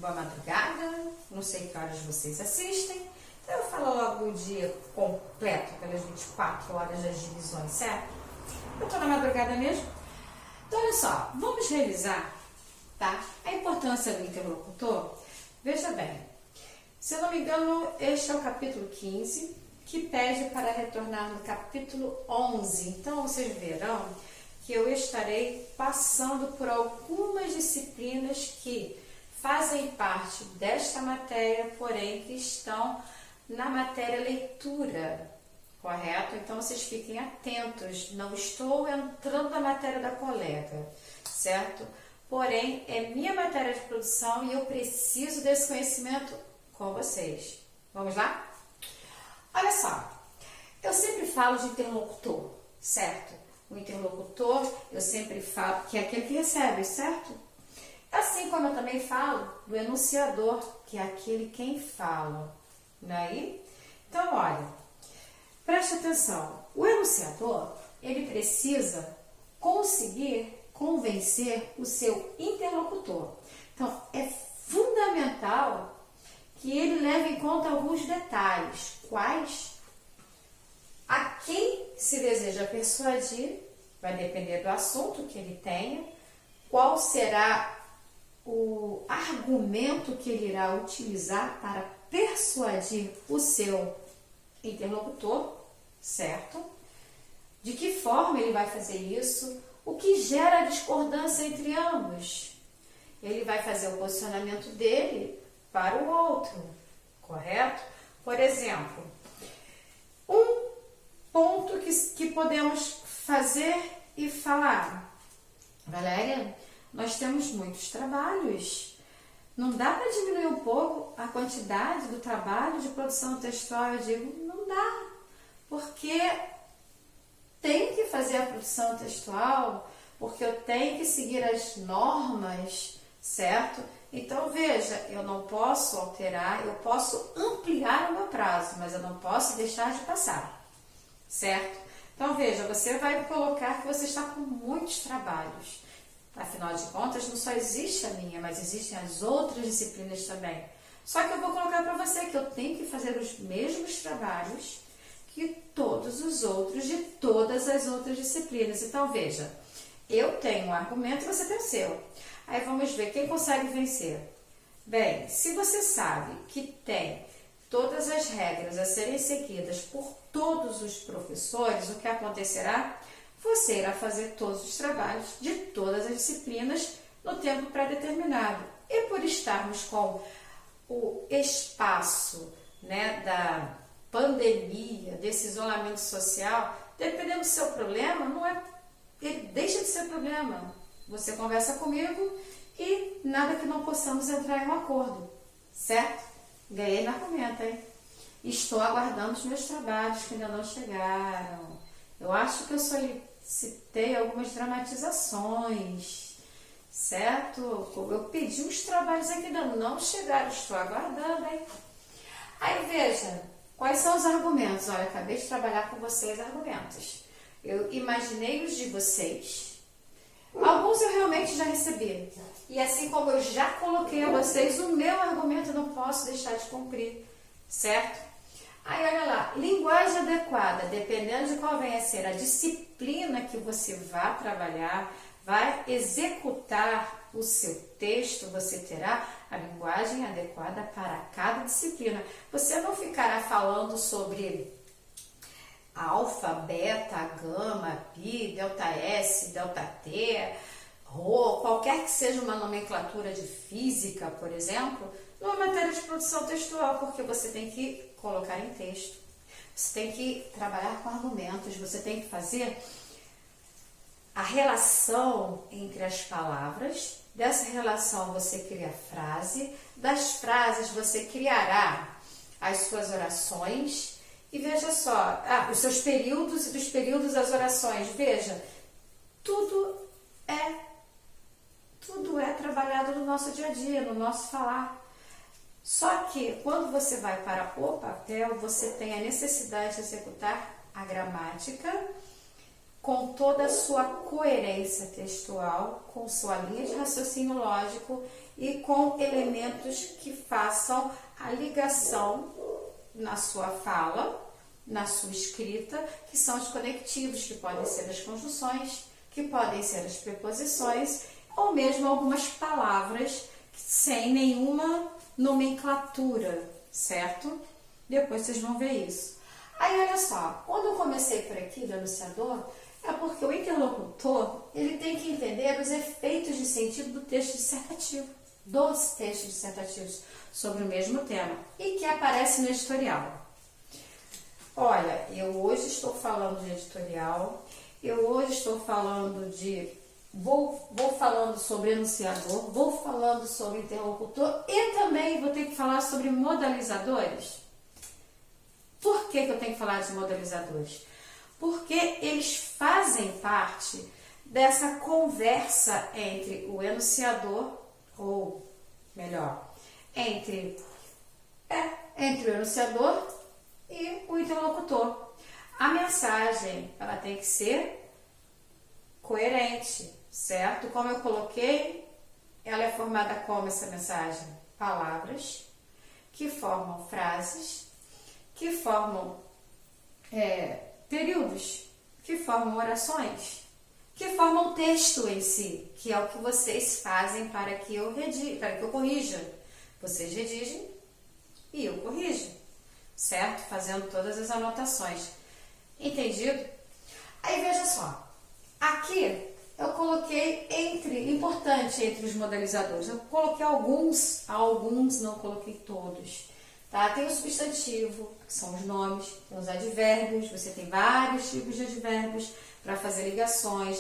boa madrugada, não sei que horas vocês assistem, então eu falo logo o dia completo, pelas 24 horas das divisões, certo? Eu tô na madrugada mesmo. Então, olha só, vamos revisar, tá? A importância do interlocutor. Veja bem, se eu não me engano, este é o capítulo 15, que pede para retornar no capítulo 11. Então, vocês verão que eu estarei passando por algumas disciplinas que fazem parte desta matéria, porém que estão na matéria leitura, correto? Então, vocês fiquem atentos, não estou entrando na matéria da colega, certo? Porém, é minha matéria de produção e eu preciso desse conhecimento com vocês. Vamos lá? Olha só, eu sempre falo de interlocutor, certo? O interlocutor, eu sempre falo que é aquele que recebe, certo? Assim como eu também falo do enunciador, que é aquele quem fala, não é aí? Então, olha, preste atenção. O enunciador, ele precisa conseguir convencer o seu interlocutor. Então, é fundamental que ele leve em conta alguns detalhes. Quais? A quem se deseja persuadir, vai depender do assunto que ele tenha, qual será o argumento que ele irá utilizar para persuadir o seu interlocutor, certo? De que forma ele vai fazer isso? O que gera discordância entre ambos? Ele vai fazer o posicionamento dele para o outro, correto? Por exemplo, um ponto que podemos fazer e falar. Valéria, nós temos muitos trabalhos. Não dá para diminuir um pouco a quantidade do trabalho de produção textual? Eu digo, não dá, porque tem que fazer a produção textual, porque eu tenho que seguir as normas, certo? Então, veja, eu não posso alterar, eu posso ampliar o meu prazo, mas eu não posso deixar de passar, certo? Então, veja, você vai colocar que você está com muitos trabalhos. Afinal de contas, não só existe a minha, mas existem as outras disciplinas também. Só que eu vou colocar para você que eu tenho que fazer os mesmos trabalhos que todos os outros de todas as outras disciplinas. Então, veja, eu tenho um argumento e você tem o seu. Aí vamos ver quem consegue vencer. Bem, se você sabe que tem todas as regras a serem seguidas por todos os professores, o que acontecerá? Você irá fazer todos os trabalhos de todas as disciplinas no tempo pré-determinado. E por estarmos com o espaço, né, da pandemia, desse isolamento social, dependendo do seu problema, ele deixa de ser problema. Você conversa comigo e nada que não possamos entrar em um acordo, certo? Ganhei no argumento, hein? Estou aguardando os meus trabalhos que ainda não chegaram. Eu acho que eu solicitei algumas dramatizações, certo? Eu pedi uns trabalhos que ainda não chegaram, estou aguardando, hein? Aí veja, quais são os argumentos? Olha, acabei de trabalhar com vocês argumentos. Eu imaginei os de vocês. Alguns eu realmente já recebi. E assim como eu já coloquei a vocês, o meu argumento eu não posso deixar de cumprir, certo? Aí, olha lá, linguagem adequada, dependendo de qual venha a ser a disciplina que você vai trabalhar, vai executar o seu texto, você terá a linguagem adequada para cada disciplina. Você não ficará falando sobre alfa, beta, gama, pi, delta S, delta T, rho, qualquer que seja uma nomenclatura de física, por exemplo, numa matéria de produção textual, porque você tem que colocar em texto, você tem que trabalhar com argumentos, você tem que fazer a relação entre as palavras, dessa relação você cria a frase, das frases você criará as suas orações. E veja só, os seus períodos e dos períodos as orações. Veja, tudo é trabalhado no nosso dia a dia, no nosso falar. Só que quando você vai para o papel, você tem a necessidade de executar a gramática com toda a sua coerência textual, com sua linha de raciocínio lógico e com elementos que façam a ligação na sua fala, na sua escrita, que são os conectivos, que podem ser as conjunções, que podem ser as preposições, ou mesmo algumas palavras sem nenhuma nomenclatura, certo? Depois vocês vão ver isso. Aí, olha só, quando eu comecei por aqui do enunciador, é porque o interlocutor, ele tem que entender os efeitos de sentido do texto dissertativo, dos textos dissertativos sobre o mesmo tema, e que aparece no editorial. Olha, eu hoje estou falando de editorial, eu hoje estou falando de... Vou falando sobre enunciador, vou falando sobre interlocutor e também vou ter que falar sobre modalizadores. Por que eu tenho que falar de modalizadores? Porque eles fazem parte dessa conversa entre o enunciador, ou melhor, entre o enunciador e o interlocutor. A mensagem, ela tem que ser coerente, certo? Como eu coloquei, ela é formada como essa mensagem? Palavras que formam frases, que formam períodos, que formam orações, que formam texto em si, que é o que vocês fazem para que eu corrija. Vocês redigem e eu corrijo, certo? Fazendo todas as anotações. Entendido? Aí veja só, aqui eu coloquei importante entre os modalizadores. Eu coloquei alguns não coloquei todos. Tá? Tem o substantivo, que são os nomes, tem os advérbios, você tem vários tipos de advérbios para fazer ligações,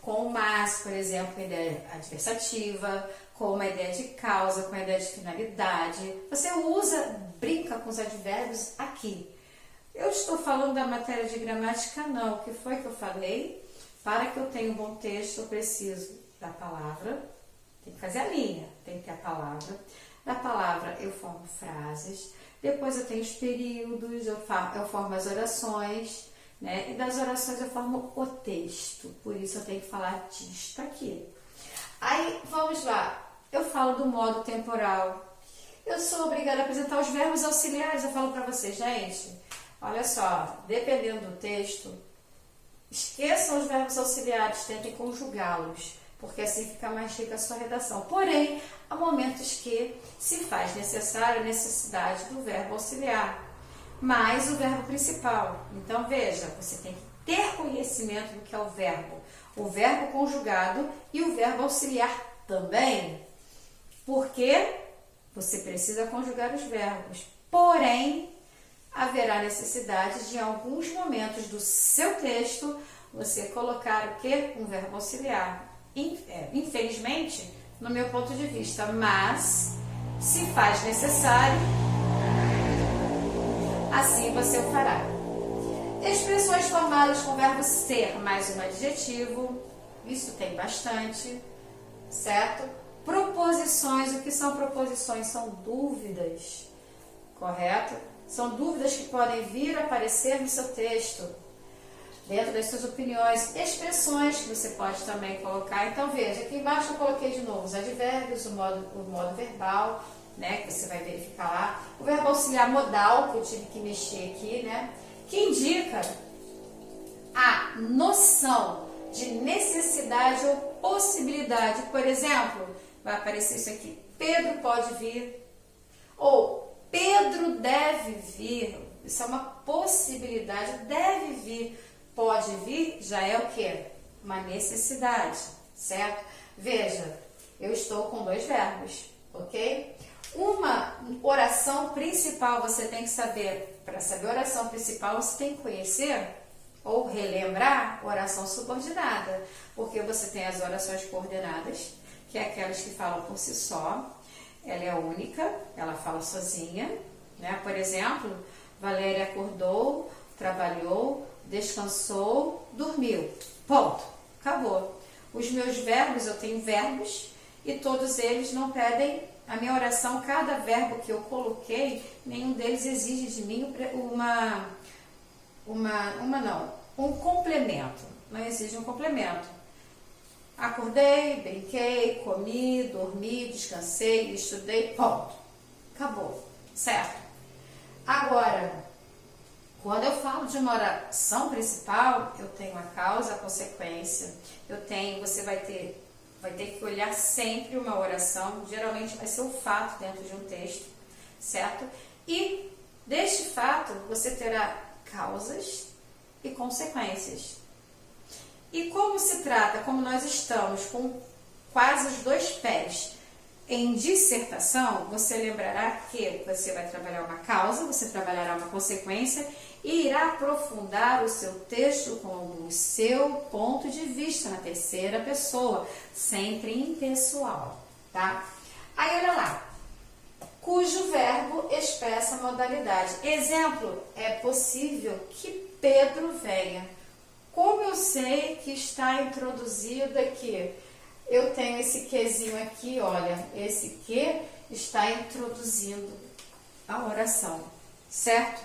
com o mas, por exemplo, com a ideia adversativa, com uma ideia de causa, com a ideia de finalidade. Você brinca com os advérbios aqui. Eu estou falando da matéria de gramática, não. O que foi que eu falei? Para que eu tenha um bom texto, eu preciso da palavra, tem que fazer a linha, tem que ter a palavra. Da palavra eu formo frases, depois eu tenho os períodos, eu formo as orações, né? E das orações eu formo o texto, por isso eu tenho que falar disto aqui. Aí, vamos lá, eu falo do modo temporal. Eu sou obrigada a apresentar os verbos auxiliares, eu falo para vocês, gente, olha só, dependendo do texto, esqueçam os verbos auxiliares, tentem conjugá-los, porque assim fica mais rica a sua redação. Porém, há momentos que se faz necessário a necessidade do verbo auxiliar, mais o verbo principal. Então, veja, você tem que ter conhecimento do que é o verbo conjugado e o verbo auxiliar também, porque você precisa conjugar os verbos. Porém, haverá necessidade de, em alguns momentos do seu texto, você colocar o quê? Um verbo auxiliar. Infelizmente, no meu ponto de vista, mas se faz necessário, assim você o fará. Expressões formadas com o verbo ser mais um adjetivo, isso tem bastante, certo? Proposições, o que são proposições? São dúvidas, correto? São dúvidas que podem vir a aparecer no seu texto, dentro das suas opiniões. Expressões que você pode também colocar. Então, veja, aqui embaixo eu coloquei de novo os advérbios, o modo verbal, né, que você vai verificar lá. O verbo auxiliar modal, que eu tive que mexer aqui, né, que indica a noção de necessidade ou possibilidade. Por exemplo, vai aparecer isso aqui, Pedro pode vir, ou Pedro deve vir. Isso é uma possibilidade, deve vir, pode vir, já é o quê? Uma necessidade, certo? Veja, eu estou com dois verbos, ok? Uma oração principal você tem que saber. Para saber a oração principal, você tem que conhecer ou relembrar oração subordinada, porque você tem as orações coordenadas, que é aquelas que falam por si só, ela é única, ela fala sozinha, né? Por exemplo, Valéria acordou, trabalhou, descansou, dormiu. Ponto. Acabou. Os meus verbos, eu tenho verbos e todos eles não pedem a minha oração. Cada verbo que eu coloquei, nenhum deles exige de mim um complemento. não exige um complemento. Acordei, brinquei, comi, dormi, descansei, estudei, ponto. Acabou, certo? Agora, quando eu falo de uma oração principal, eu tenho a causa, a consequência. Você vai ter que olhar sempre uma oração, geralmente vai ser o fato dentro de um texto, certo? E deste fato, você terá causas e consequências. E como se trata, como nós estamos com quase os 2 pés em dissertação, você lembrará que você vai trabalhar uma causa, você trabalhará uma consequência e irá aprofundar o seu texto com o seu ponto de vista na terceira pessoa, sempre impessoal, tá? Aí olha lá, cujo verbo expressa a modalidade. Exemplo, é possível que Pedro venha. Como eu sei que está introduzido aqui? Eu tenho esse quezinho aqui, olha, esse que está introduzindo a oração, certo?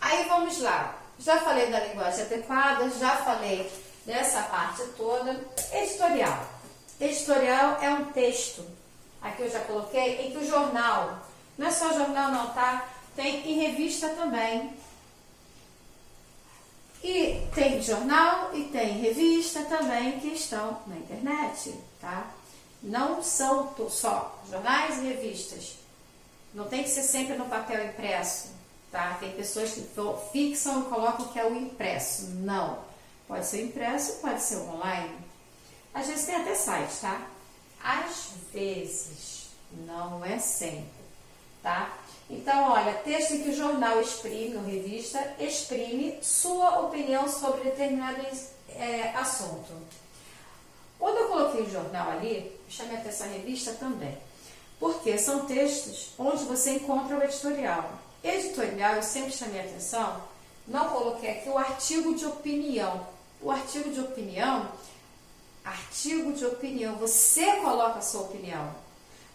Aí vamos lá, já falei da linguagem adequada, já falei dessa parte toda. Editorial. Editorial é um texto, aqui eu já coloquei, em que o jornal, não é só jornal não, tá? Tem em revista também. E tem jornal e tem revista também que estão na internet, tá? Não são só jornais e revistas. Não tem que ser sempre no papel impresso, tá? Tem pessoas que fixam e colocam que é o impresso. Não. Pode ser impresso, pode ser online. Às vezes tem até site, tá? Às vezes, não é sempre, tá? Então, olha, texto em que o jornal exprime, ou revista, exprime sua opinião sobre determinado assunto. Quando eu coloquei o jornal ali, chamei até essa revista também, porque são textos onde você encontra o editorial. Editorial, eu sempre chamei a atenção, não coloquei aqui o artigo de opinião. O artigo de opinião, você coloca a sua opinião.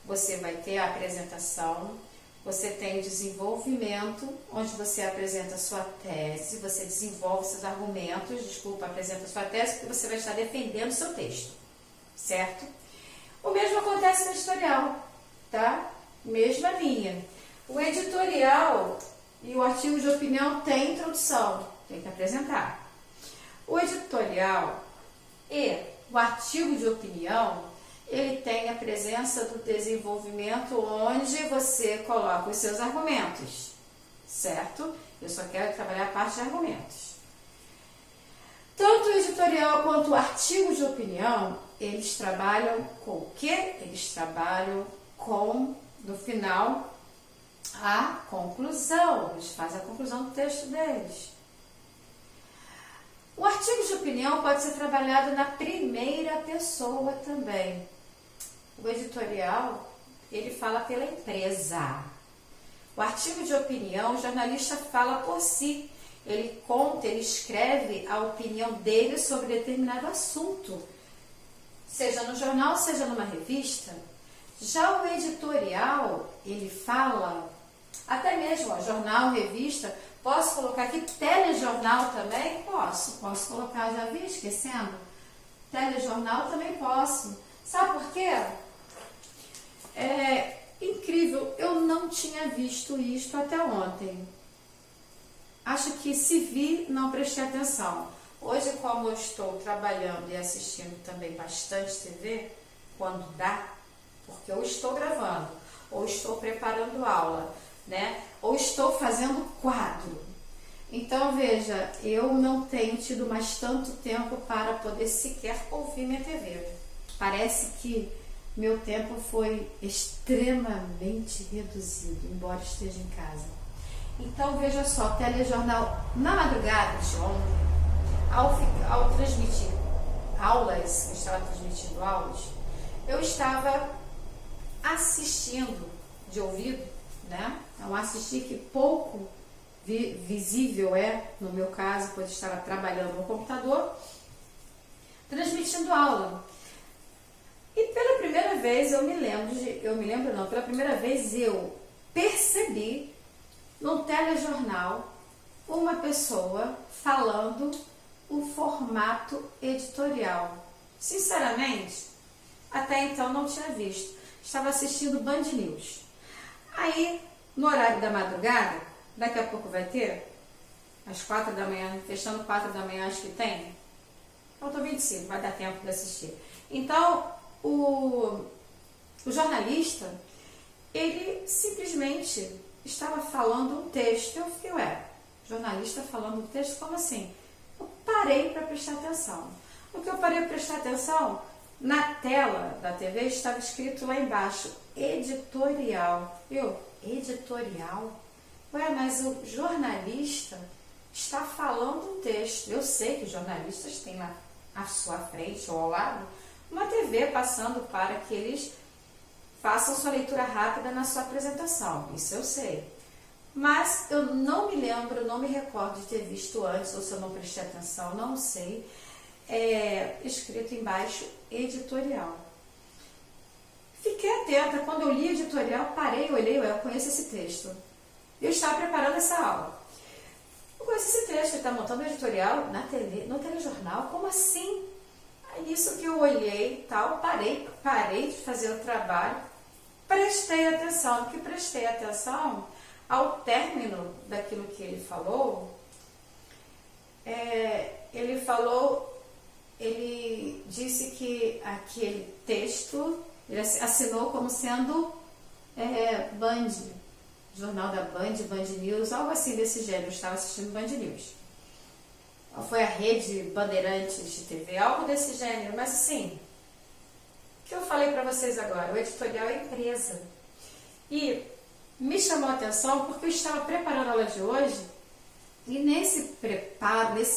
Você vai ter a apresentação, você tem o desenvolvimento, onde você apresenta a sua tese, você desenvolve seus argumentos, apresenta a sua tese, porque você vai estar defendendo o seu texto, certo? O mesmo acontece no editorial, tá? Mesma linha. O editorial e o artigo de opinião tem introdução, tem que apresentar. O editorial e o artigo de opinião, ele tem a presença do desenvolvimento onde você coloca os seus argumentos, certo? Eu só quero trabalhar a parte de argumentos. Tanto o editorial quanto o artigo de opinião, eles trabalham com o quê? Eles trabalham com, no final, a conclusão. Eles fazem a conclusão do texto deles. O artigo de opinião pode ser trabalhado na primeira pessoa também. O editorial, ele fala pela empresa. O artigo de opinião, o jornalista fala por si. Ele conta, ele escreve a opinião dele sobre determinado assunto, seja no jornal, seja numa revista. Já o editorial, ele fala, até mesmo jornal, revista, posso colocar aqui telejornal também? Posso colocar, já vi, esquecendo. Telejornal também posso. Sabe por quê? É incrível, eu não tinha visto isto até ontem. Acho que se vi, não prestei atenção. Hoje, como eu estou trabalhando e assistindo também bastante TV, quando dá, porque eu estou gravando, ou estou preparando aula, né? Ou estou fazendo quadro. Então, veja, eu não tenho tido mais tanto tempo para poder sequer ouvir minha TV. Parece que meu tempo foi extremamente reduzido, embora esteja em casa. Então, veja só, telejornal na madrugada de ontem, ao transmitir aulas, eu estava transmitindo aulas, eu estava assistindo de ouvido, né? É um assistir que pouco visível é, no meu caso, pois estava trabalhando no computador, transmitindo aula. E pela primeira vez pela primeira vez eu percebi num telejornal uma pessoa falando o formato editorial. Sinceramente, até então não tinha visto. Estava assistindo Band News. Aí, no horário da madrugada, daqui a pouco vai ter, às 4 da manhã, fechando 4 da manhã, acho que tem. Faltam 25, vai dar tempo de assistir. Então, o jornalista, ele simplesmente estava falando um texto. Eu fiquei, jornalista falando um texto, como assim? Eu parei para prestar atenção. O que eu parei para prestar atenção, na tela da TV estava escrito lá embaixo, editorial. Editorial? Mas o jornalista está falando um texto. Eu sei que os jornalistas têm lá à sua frente ou ao lado uma TV passando para que eles façam sua leitura rápida na sua apresentação. Isso eu sei. Mas eu não me lembro, não me recordo de ter visto antes, ou se eu não prestei atenção, não sei, escrito embaixo, editorial. Fiquei atenta, quando eu li editorial, parei, olhei, eu conheço esse texto. Eu estava preparando essa aula. Eu conheço esse texto, ele está montando editorial na TV, no telejornal, como assim? Aí isso que eu olhei, tal, parei de fazer o trabalho, prestei atenção, porque prestei atenção ao término daquilo que ele falou. Ele disse que aquele texto, ele assinou como sendo Band, jornal da Band News, algo assim desse gênero. Eu estava assistindo Band News. Foi a rede Bandeirantes de TV, algo desse gênero. Mas assim, o que eu falei para vocês agora? O editorial é empresa. E me chamou a atenção porque eu estava preparando a aula de hoje e nesse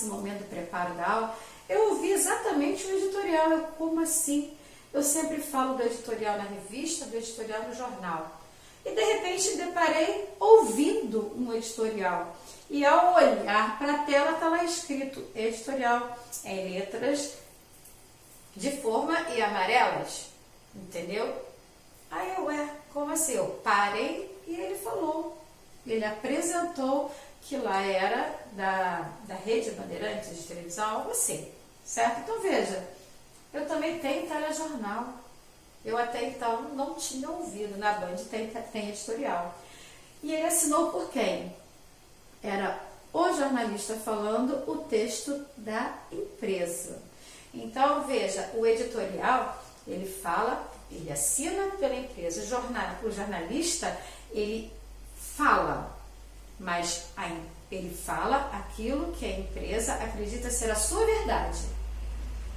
momento do preparo da aula, eu ouvi exatamente o editorial. Como assim? Eu sempre falo do editorial na revista, do editorial no jornal. E de repente deparei ouvindo um editorial. E ao olhar para a tela está lá escrito editorial em letras de forma e amarelas. Entendeu? Aí como assim? Eu parei e ele falou. Ele apresentou que lá era da Rede Bandeirantes de televisão, algo assim. Certo? Então veja, eu também tenho telejornal. Eu até então não tinha ouvido. Na Band tem editorial. E ele assinou por quem? Era o jornalista falando o texto da empresa. Então, veja, o editorial, ele assina pela empresa. O jornalista, ele fala, mas ele fala aquilo que a empresa acredita ser a sua verdade.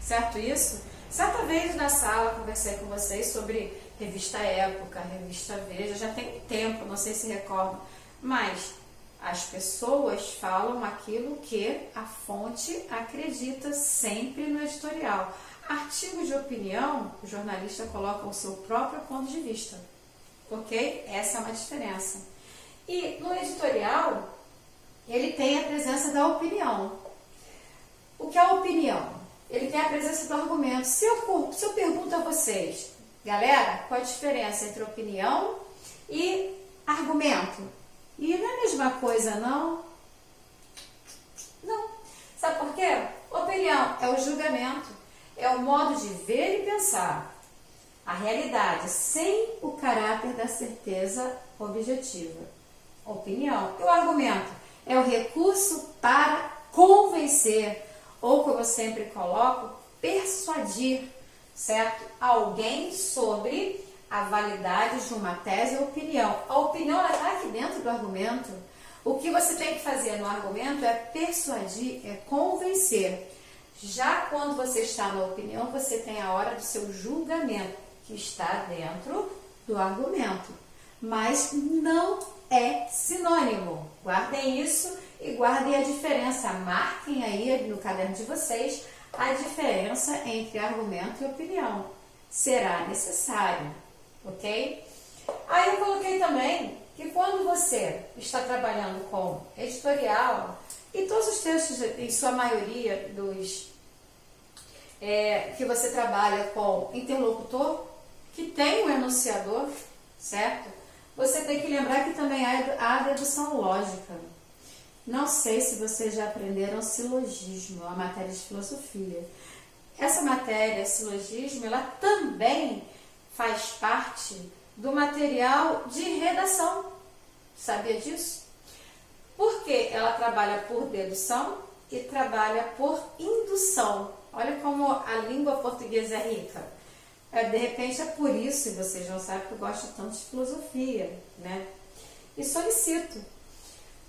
Certo isso? Certa vez na sala conversei com vocês sobre revista Época, revista Veja, já tem tempo, não sei se recordam, mas as pessoas falam aquilo que a fonte acredita sempre no editorial. Artigo de opinião, o jornalista coloca o seu próprio ponto de vista, ok? Essa é uma diferença. E no editorial, ele tem a presença da opinião. O que é a opinião? Ele tem a presença do argumento. Se eu pergunto a vocês, galera, qual a diferença entre opinião e argumento? E não é a mesma coisa, não? Não. Sabe por quê? Opinião é o julgamento, é o modo de ver e pensar a realidade sem o caráter da certeza objetiva. Opinião. E o argumento é o recurso para convencer, ou como eu sempre coloco, persuadir, certo? Alguém sobre a validade de uma tese ou opinião. A opinião está aqui dentro do argumento. O que você tem que fazer no argumento é persuadir, é convencer. Já quando você está na opinião, você tem a hora do seu julgamento, que está dentro do argumento. Mas não é sinônimo. Guardem isso e guardem a diferença. Marquem aí no caderno de vocês a diferença entre argumento e opinião. Será necessário, ok? Aí eu coloquei também que quando você está trabalhando com editorial, e todos os textos, em sua maioria, que você trabalha com interlocutor, que tem um enunciador, certo? Você tem que lembrar que também há a dedução lógica. Não sei se vocês já aprenderam silogismo, a matéria de filosofia. Essa matéria, silogismo, ela também faz parte do material de redação. Sabia disso? Porque ela trabalha por dedução e trabalha por indução. Olha como a língua portuguesa é rica. De repente é por isso, e vocês não sabem que eu gosto tanto de filosofia, né? E solicito.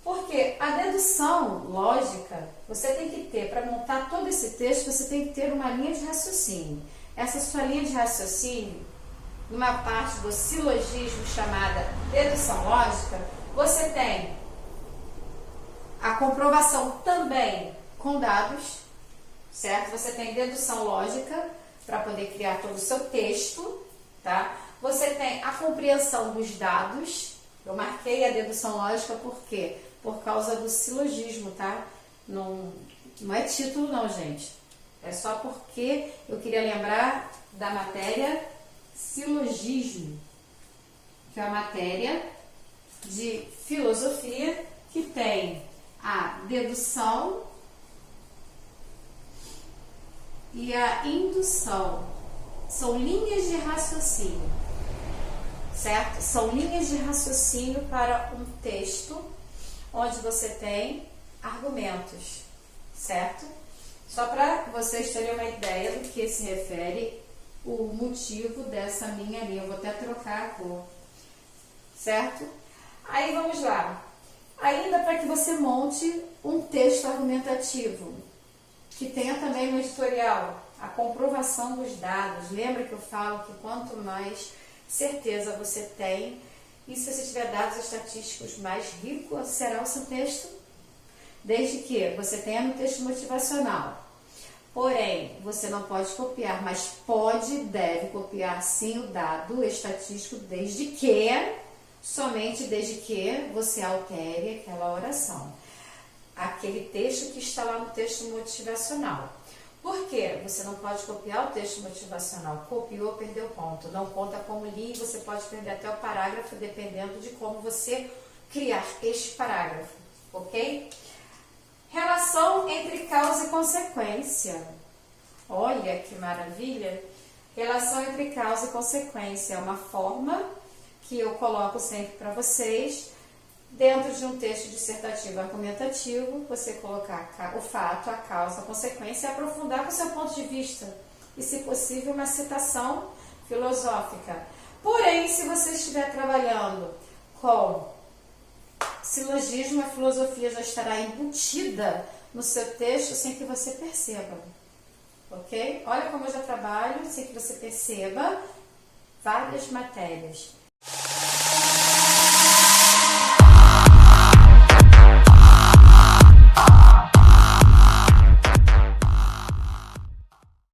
Porque a dedução lógica, você tem que ter, para montar todo esse texto, você tem que ter uma linha de raciocínio. Essa sua linha de raciocínio, numa parte do silogismo chamada dedução lógica, você tem a comprovação também com dados, certo? Você tem dedução lógica para poder criar todo o seu texto, tá? Você tem a compreensão dos dados. Eu marquei a dedução lógica por quê? Por causa do silogismo, tá? Não é título não, gente. É só porque eu queria lembrar da matéria silogismo, que é a matéria de filosofia que tem a dedução e a indução. São linhas de raciocínio, certo? São linhas de raciocínio para um texto onde você tem argumentos, certo? Só para vocês terem uma ideia do que se refere o motivo dessa minha linha. Eu vou até trocar a cor, certo? Aí vamos lá. Ainda para que você monte um texto argumentativo, que tenha também no editorial a comprovação dos dados. Lembra que eu falo que quanto mais certeza você tem, e se você tiver dados estatísticos, mais rico será o seu texto, desde que você tenha no texto motivacional. Porém, você não pode copiar, mas pode e deve copiar sim o dado estatístico, desde que, somente desde que você altere aquela oração, aquele texto que está lá no texto motivacional. Por quê? Você não pode copiar o texto motivacional. Copiou, perdeu ponto. Não conta como li, você pode perder até o parágrafo, dependendo de como você criar este parágrafo, ok? Relação entre causa e consequência. Olha que maravilha! Relação entre causa e consequência é uma forma que eu coloco sempre para vocês. Dentro de um texto dissertativo argumentativo, você colocar o fato, a causa, a consequência e aprofundar com o seu ponto de vista. E, se possível, uma citação filosófica. Porém, se você estiver trabalhando com silogismo, a filosofia já estará embutida no seu texto sem que você perceba. Ok? Olha como eu já trabalho sem que você perceba várias matérias.